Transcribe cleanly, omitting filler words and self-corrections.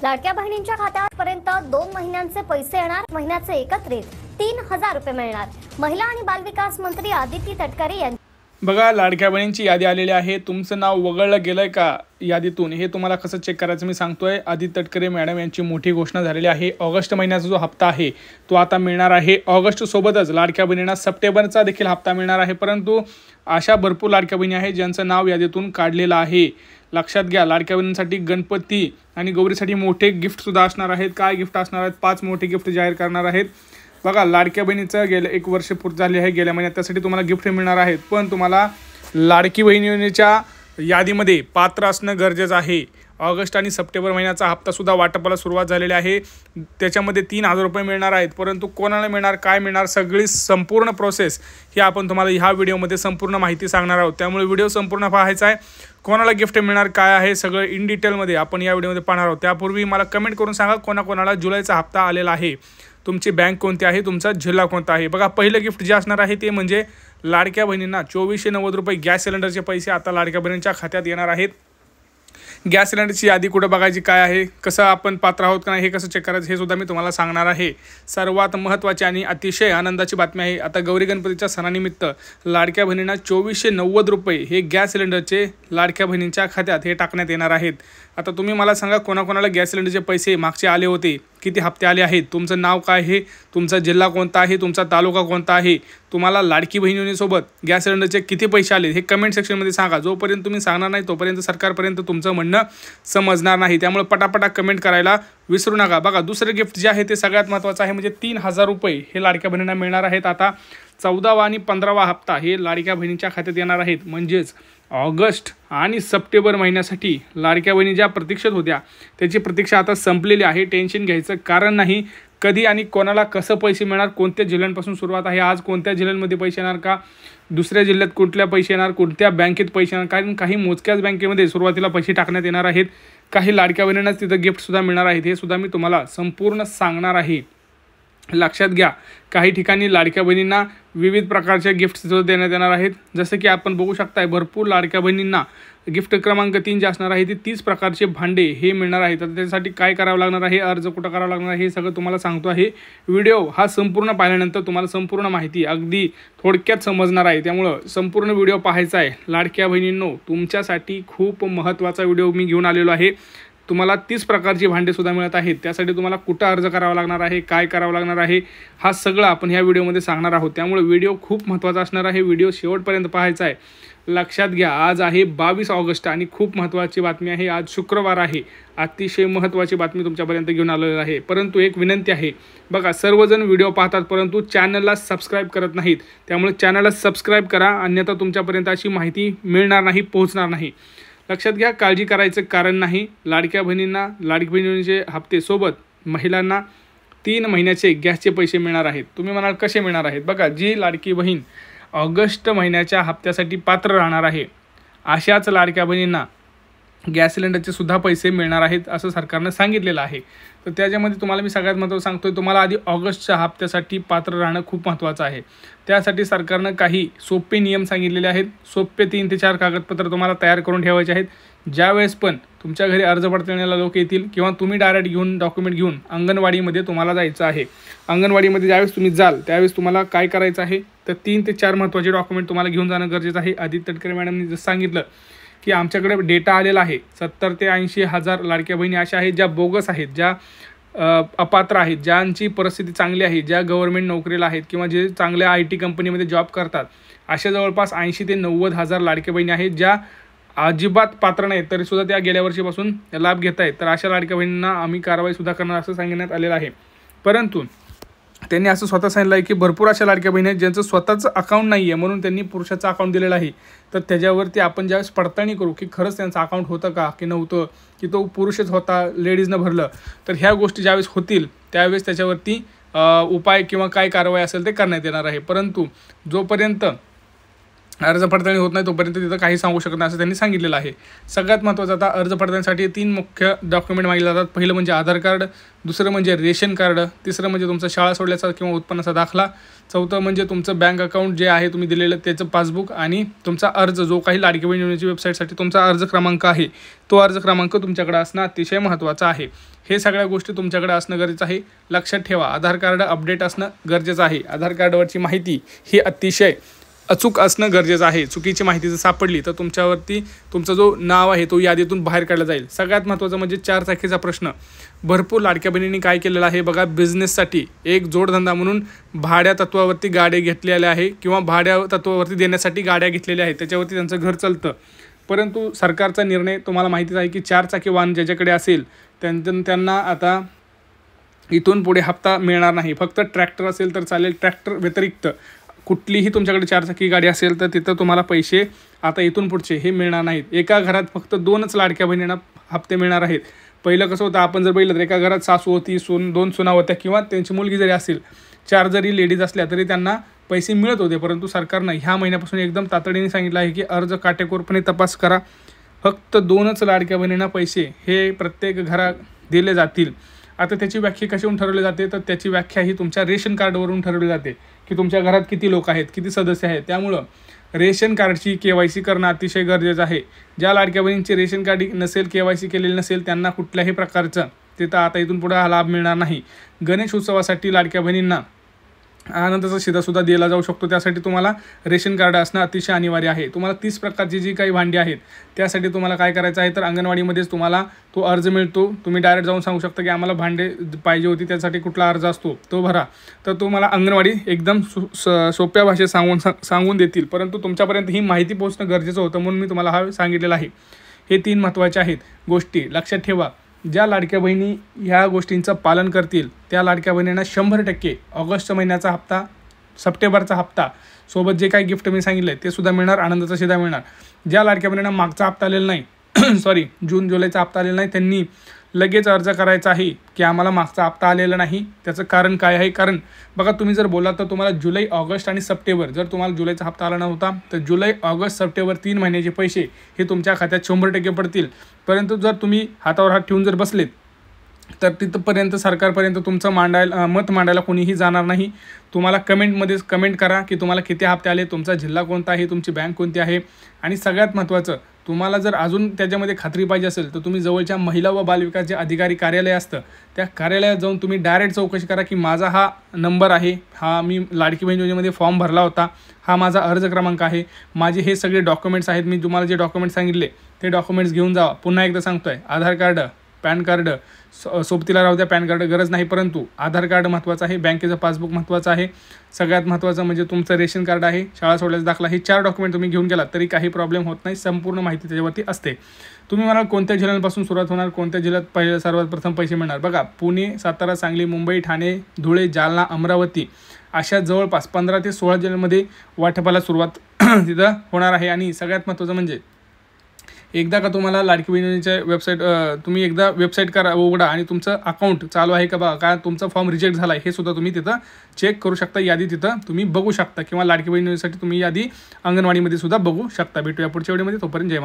लाडक्या बहिणींच्या खात्यापर्यंत 2 महिन्यांचे पैसे येणार। महिन्याचे एकत्रित 3000 रुपये मिळणार। महिला आणि बालविकास मंत्री आदिती तटकरे यांनी बघा, लाडक्या बहिणींची यादी आलेली आहे। तुमचं नाव वगळलं गेलंय का यादीतून हे तुम्हाला कसं चेक करायचं मी सांगतोय। आदिती तटकरे मॅडम यांची मोठी घोषणा झालेली आहे। ऑगस्ट महिन्याचा जो हप्ता आहे तो आता मिळणार आहे। ऑगस्ट सोबतच लाडक्या बहिणींना सप्टेंबरचा देखील हप्ता मिळणार आहे। परंतु अशा भरपूर लाडक्या बहिणी आहेत ज्यांचं नाव यादीतून काढलेलं आहे। लक्षात घ्या, लाडक्या बहिणींसाठी गणपती आणि गौरीसाठी मोठे गिफ्ट सुद्धा असणार आहेत। काय गिफ्ट असणार आहेत? 5 मोठे गिफ्ट जाहीर करणार आहेत। बघा, लाडक्या बहिणीचं गेल्या 1 वर्ष पूर्ण झाले आहे गेल्या महिन्यात, त्यासाठी तुम्हाला गिफ्ट मिळणार आहेत। पण तुम्हाला लाडकी बहिणीच्या यादीमध्ये पात्र असणं गरजेचं आहे। ऑगस्ट आणि सप्टेंबर महिन्याचा हप्ता सुद्धा वाटपाला सुरुवात झालेली आहे। त्याच्यामध्ये 3000 रुपये मिळणार आहेत। परंतु कोणाला मिळणार, काय मिळणार, सगळी संपूर्ण प्रोसेस ही आपण तुम्हाला ह्या व्हिडिओमध्ये संपूर्ण माहिती सांगणार आहोत। त्यामुळे व्हिडिओ संपूर्ण पाहायचा आहे। कोणाला गिफ्ट मिळणार, काय आहे, सगळं इन डिटेलमध्ये आपण या व्हिडिओमध्ये पाहणार आहोत। त्यापूर्वी मला कमेंट करून सांगा कोणाकोणाला जुलैचा हप्ता आलेला आहे, तुमची बँक कोणती आहे, तुमचा जिल्हा कोणता आहे। बघा, पहिलं गिफ्ट जे असणार आहे ते म्हणजे लाडक्या बहिणींना 2490 रुपये गॅस सिलेंडरचे पैसे आता लाडक्या बहिणींच्या खात्यात येणार आहेत। गॅस सिलेंडरची यादी कुठे बघायची, काय आहे, कसं आपण पात्र आहोत का नाही हे कसं चेक करायचं हे सुद्धा मी तुम्हाला सांगणार आहे। सर्वात महत्त्वाची आणि अतिशय आनंदाची बातमी आहे, आता गौरी गणपतीच्या सणानिमित्त लाडक्या बहिणींना 2490 रुपये हे गॅस सिलेंडरचे लाडक्या बहिणींच्या खात्यात हे टाकण्यात येणार आहेत। आता तुम्ही मला सांगा कोणाकोणाला गॅस सिलेंडरचे पैसे मागचे आले होते, किती हप्ते आले आहेत, तुमचं नाव काय आहे, तुमचा जिल्हा कोणता आहे, तुमचा तालुका कोणता आहे, तुम्हाला लाडकी बहिणीसोबत गॅस सिलेंडरचे किती पैसे आले हे कमेंट सेक्शनमध्ये सांगा। जोपर्यंत तुम्ही सांगणार नाही तोपर्यंत सरकारपर्यंत तुमचं म्हणणं समजणार नाही। त्यामुळे पटापटा कमेंट करायला विसरू नका। बघा, दुसरे गिफ्ट जे आहे ते सगळ्यात महत्त्वाचं आहे, म्हणजे 3000 रुपये हे लाडक्या बहिणींना मिळणार आहेत। आता 14वा आणि 15वा हप्ता हे लाडक्या बहिणींच्या खात्यात येणार आहेत। म्हणजेच ऑगस्ट आणि सप्टेंबर महिन्यासाठी लाडक्या बहिणी ज्या प्रतीक्षेत होत्या त्याची प्रतीक्षा आता संपलेली आहे। टेन्शन घ्यायचं कारण नाही। कधी आणि कोणाला कसं पैसे मिळणार, कोणत्या जिल्ह्यांपासून सुरुवात आहे, आज कोणत्या जिल्ह्यांमध्ये पैसे येणार, का दुसऱ्या जिल्ह्यात कुठल्या पैसे येणार, कोणत्या बँकेत पैसे येणार, कारण काही मोजक्याच बँकेमध्ये सुरुवातीला पैसे टाकण्यात येणार आहेत। काही लाडक्या बहिणींनाच तिथं गिफ्टसुद्धा मिळणार आहेत, हे सुद्धा मी तुम्हाला संपूर्ण सांगणार आहे। लक्षात घ्या, काही ठिकाणी लाडक्या बहिणींना विविध प्रकारचे गिफ्ट देण्यात येणार आहेत। जसं की आपण बघू शकताय, भरपूर लाडक्या बहिणींना गिफ्ट क्रमांक 3 जे असणार आहे ते 30 प्रकारचे भांडे हे मिळणार आहेत। तर त्यासाठी काय करावं लागणार आहे, अर्ज कुठं करावं लागणार आहे हे सगळं तुम्हाला सांगतो आहे। व्हिडिओ हा संपूर्ण पाहिल्यानंतर तुम्हाला संपूर्ण माहिती अगदी थोडक्यात समजणार आहे। त्यामुळं संपूर्ण व्हिडिओ पाहायचा आहे। लाडक्या बहिणींनो, तुमच्यासाठी खूप महत्त्वाचा व्हिडिओ मी घेऊन आलेलो आहे। तुम्हाला 30 प्रकारची भांडे सुद्धा मिळत आहेत। त्यासाठी तुम्हाला कुठं अर्ज करावा लागणार आहे, काय करावं लागणार आहे, हा सगळं आपण ह्या व्हिडिओमध्ये सांगणार आहोत। त्यामुळे व्हिडिओ खूप महत्त्वाचा असणार आहे, व्हिडिओ शेवटपर्यंत पाहायचा आहे। लक्षात घ्या, आज आहे 22 ऑगस्ट आणि खूप महत्त्वाची बातमी आहे। आज शुक्रवार आहे, अतिशय महत्त्वाची बातमी तुमच्यापर्यंत घेऊन आलेली आहे। परंतु एक विनंती आहे, बघा, सर्वजण व्हिडिओ पाहतात परंतु चॅनलला सबस्क्राईब करत नाहीत। त्यामुळे चॅनलला सबस्क्राईब करा, अन्यथा तुमच्यापर्यंत अशी माहिती मिळणार नाही, पोहोचणार नाही। लक्षात घ्या, काळजी करायचं कारण नाही। लाडक्या बहिणींना लाडकी बहिणींचे हप्ते सोबत महिलांना 3 महिन्याचे गॅसचे पैसे मिळणार आहेत। तुम्ही म्हणाल कसे मिळणार आहेत? बघा, जी लाडकी बहीण ऑगस्ट महिन्याच्या हप्त्यासाठी पात्र राहणार आहे अशाच लाडक्या बहिणींना गॅस सिलेंडरचे सुद्धा पैसे मिळणार आहेत असं सरकारनं सांगितलेलं आहे। तर त्याच्यामध्ये तुम्हाला मी सगळ्यात महत्त्वाचं सांगतोय, तुम्हाला आधी ऑगस्टच्या हप्त्यासाठी पात्र राहणं खूप महत्त्वाचं आहे। त्यासाठी सरकारनं काही सोपे नियम सांगितलेले आहेत। सोपे 3 ते 4 कागदपत्र तुम्हाला तयार करून ठेवायचे आहेत। ज्यावेळेस पण तुमच्या घरी अर्ज पडताळणीला लोक येतील किंवा तुम्ही डायरेक्ट घेऊन डॉक्युमेंट घेऊन अंगणवाडीमध्ये तुम्हाला जायचं आहे। अंगणवाडीमध्ये ज्यावेळेस तुम्ही जाल त्यावेळेस तुम्हाला काय करायचं आहे, तर 3 ते 4 महत्त्वाचे डॉक्युमेंट तुम्हाला घेऊन जाणं गरजेचं आहे। आदिती तटकरे मॅडमनी जसं सांगितलं की आमच्याकडे डेटा आलेला आहे, 70 ते 80 हजार लाडक्या बहिणी अशा आहेत ज्या बोगस आहेत, ज्या अपात्र आहेत, ज्यांची परिस्थिती चांगली आहे, ज्या गव्हर्नमेंट नोकरीला आहेत किंवा जे चांगल्या IT कंपनीमध्ये जॉब करतात, अशा जवळपास 80 ते 90 हजार लाडक्या बहिणी आहेत ज्या अजिबात पात्र नाहीत तरीसुद्धा त्या गेल्या वर्षीपासून लाभ घेत आहेत। तर अशा लाडक्या बहिणींना आम्ही कारवाई सुद्धा करणार असं सांगण्यात आलेलं आहे। परंतु त्यांनी असं स्वतः सांगितलं आहे की भरपूर अशा लाडक्या बहिणी आहेत ज्यांचं स्वतःचं अकाउंट नाही आहे, म्हणून त्यांनी पुरुषाचं अकाउंट दिलेलं आहे। तर त्याच्यावरती आपण ज्यावेळेस पडताळणी करू की खरंच त्यांचं अकाउंट होतं का की नव्हतं, की तो पुरुषच होता, लेडीजनं भरलं, तर ह्या गोष्टी ज्यावेळेस होतील त्यावेळेस त्याच्यावरती उपाय किंवा काय कारवाई असेल ते करण्यात येणार आहे। परंतु जोपर्यंत अर्ज पडताळणी होत नाही तोपर्यंत तिथं काही सांगू शकत नाही असं त्यांनी सांगितलेलं आहे. सगळ्यात महत्त्वाचं आता अर्ज पडताळणीसाठी 3 मुख्य डॉक्युमेंट मागितले जातात. पहिलं म्हणजे आधार कार्ड, दुसरं म्हणजे रेशन कार्ड, तिसरं म्हणजे तुमचा शाळा सोडल्याचा किंवा उत्पन्नाचा दाखला, चौथं म्हणजे तुमचं बँक अकाउंट जे आहे तुम्ही दिलेलं त्याचं पासबुक, आणि तुमचा अर्ज जो काही लाडकी बहीण योजनेची वेबसाईटसाठी तुमचा अर्ज क्रमांक आहे तो अर्ज क्रमांक तुमच्याकडे असणं अतिशय महत्त्वाचं आहे. हे सगळ्या गोष्टी तुमच्याकडे असणं गरजेचं आहे. लक्षात ठेवा, आधार कार्ड अपडेट असणं गरजेचं आहे. आधार कार्डवरची माहिती ही अतिशय अचूक असणं गरजेचं आहे. चुकीची माहिती जर सापडली तर तुमच्यावरती तुमचं जो नाव आहे तो यादीतून बाहेर काढला जाईल. सगळ्यात महत्त्वाचं म्हणजे 4 चाकीचा प्रश्न. भरपूर लाडक्या बहिणींनी काय केलेलं आहे बघा, बिझनेससाठी एक जोडधंदा म्हणून भाड्या तत्वावरती गाड्या घेतलेल्या आहे किंवा भाड्या तत्वावरती देण्यासाठी गाड्या घेतलेल्या आहेत, त्याच्यावरती त्यांचं घर चालतं. परंतु सरकारचा निर्णय तुम्हाला माहितीच आहे की 4 चाकी वाहन ज्याच्याकडे असेल त्यांना आता इथून पुढे हप्ता मिळणार नाही. फक्त ट्रॅक्टर असेल तर चालेल. ट्रॅक्टर व्यतिरिक्त कुठलीही तुमच्याकडे 4 चाकी गाडी असेल तर तिथं तुम्हाला पैसे आता इथून पुढचे हे मिळणार नाहीत. एका घरात फक्त 2च लाडक्या बहिणींना हप्ते मिळणार आहेत. पहिलं कसं होतं, आपण जर बघितलं तर एका घरात सासू होती, 2 सुना होत्या किंवा त्यांची मुलगी जरी असेल, 4 जरी लेडीज असल्या तरी त्यांना पैसे मिळत होते. परंतु सरकारनं ह्या महिन्यापासून एकदम तातडीने सांगितलं आहे की अर्ज काटेकोरपणे तपास करा. फक्त 2च लाडक्या बहिणींना पैसे हे प्रत्येक घरात दिले जातील. आता त्याची व्याख्या कशावरून ठरवली जाते, तर त्याची व्याख्या ही तुमच्या रेशन कार्डवरून ठरवली जाते की तुमच्या घरात किती लोक आहेत, किती सदस्य आहेत. त्यामुळं रेशन कार्डची KYC करणं अतिशय गरजेचं आहे. ज्या लाडक्या बहिणींची रेशन कार्ड नसेल, KYC केलेली नसेल, त्यांना कुठल्याही प्रकारचं तिथं आता इथून पुढे हा लाभ मिळणार नाही. गणेश उत्सवासाठी लाडक्या बहिणींना आनंदाचा शिधासुद्धा दिला जाऊ शकतो. त्यासाठी तुम्हाला रेशन कार्ड असणं अतिशय अनिवार्य आहे. तुम्हाला 30 प्रकारची जी काही भांडी आहेत त्यासाठी तुम्हाला काय करायचं आहे, तर अंगणवाडीमध्येच तुम्हाला तो अर्ज मिळतो. तुम्ही डायरेक्ट जाऊन सांगू शकता की आम्हाला भांडे पाहिजे होती, त्यासाठी कुठला अर्ज असतो तो भरा, तर तुम्हाला अंगणवाडी एकदम सोप्या भाषेत सांगून देतील. परंतु तुमच्यापर्यंत ही माहिती पोहोचणं गरजेचं होतं म्हणून मी तुम्हाला हा सांगितलेलं आहे. हे 3 महत्त्वाचे आहेत गोष्टी लक्षात ठेवा. ज्या लाडक्या बहिणी ह्या गोष्टींचं पालन करतील त्या लाडक्या बहिणींना 100% ऑगस्ट महिन्याचा हप्ता, सप्टेंबरचा हप्ता सोबत जे काही गिफ्ट मी सांगितलं ते सुद्धा मिळणार, आनंदाचा शिधा मिळणार. ज्या लाडक्या बहिणींना मागचा हप्ता आलेला नाही सॉरी जून जुलैचा हप्ता आलेला नाही, त्यांनी लगेच अर्ज करायचा आहे की आम्हाला मागचा हप्ता आलेला नाही. त्याचं कारण काय आहे, कारण बघा तुम्ही जर बोलात तर तुम्हाला जुलै, ऑगस्ट आणि सप्टेंबर, जर तुम्हाला जुलैचा हप्ता आला नव्हता तर जुलै, ऑगस्ट, सप्टेंबर 3 महिन्याचे पैसे हे तुमच्या खात्यात 100% पडतील. परंतु जर तुम्ही हातावर हात ठेवून जर बसलेत तर तिथपर्यंत सरकारपर्यंत तुमचं मत मांडायला कोणीही जाणार नाही. तुम्हाला कमेंटमध्ये कमेंट करा की तुम्हाला किती हप्ते आले, तुमचा जिल्हा कोणता आहे, तुमची बँक कोणती आहे. आणि सगळ्यात महत्त्वाचं, तुम्हाला जर अजून त्याच्यामध्ये खात्री पाहिजे असेल तर तुम्ही जवळच्या महिला व बालविकास जे अधिकारी कार्यालय असतं त्या कार्यालयात जाऊन तुम्ही डायरेक्ट चौकशी करा की माझा हा नंबर आहे, हा मी लाडकी बहीण योजनेमध्ये फॉर्म भरला होता, हा माझा अर्ज क्रमांक आहे, माझे हे सगळे डॉक्युमेंट्स आहेत, मी तुम्हाला जे डॉक्युमेंट्स सांगितले ते डॉक्युमेंट्स घेऊन जावा. पुन्हा एकदा सांगतोय, आधार कार्ड, पॅन कार्ड सोबतीला राहू द्या, पॅन कार्ड गरज नाही, परंतु आधार कार्ड महत्त्वाचं आहे, बँकेचं पासबुक महत्त्वाचं आहे. सगळ्यात महत्त्वाचं म्हणजे तुमचं रेशन कार्ड आहे, शाळा सोडल्याचा दाखला, हे 4 डॉक्युमेंट तुम्ही घेऊन गेलात तरी काही प्रॉब्लेम होत नाही. संपूर्ण माहिती त्याच्यावरती असते. तुम्ही म्हणाल कोणत्या जिल्ह्यांपासून सुरुवात होणार, कोणत्या जिल्ह्यात सर्वात प्रथम पैसे मिळणार. बघा, पुणे, सातारा, सांगली, मुंबई, ठाणे, धुळे, जालना, अमरावती अशा जवळपास 15 ते 16 जिल्ह्यांमध्ये वाटपाला सुरुवात तिथं होणार आहे. आणि सगळ्यात महत्त्वाचं म्हणजे एकदा का तुम्हाला लाडकी बहिणीच्या वेबसाईट तुम्ही एकदा वेबसाईट करा, उघडा आणि तुमचं अकाउंट चालू आहे का बघा, का तुमचा फॉर्म रिजेक्ट झाला आहे हे सुद्धा तुम्ही तिथं चेक करू शकता. यादी तिथं तुम्ही बघू शकता किंवा लाडकी बहिणीसाठी तुम्ही यादी अंगणवाडीमध्ये सुद्धा बघू शकता. भेटूया पुढच्या व्हिडिओमध्ये. तोपर्यंत जय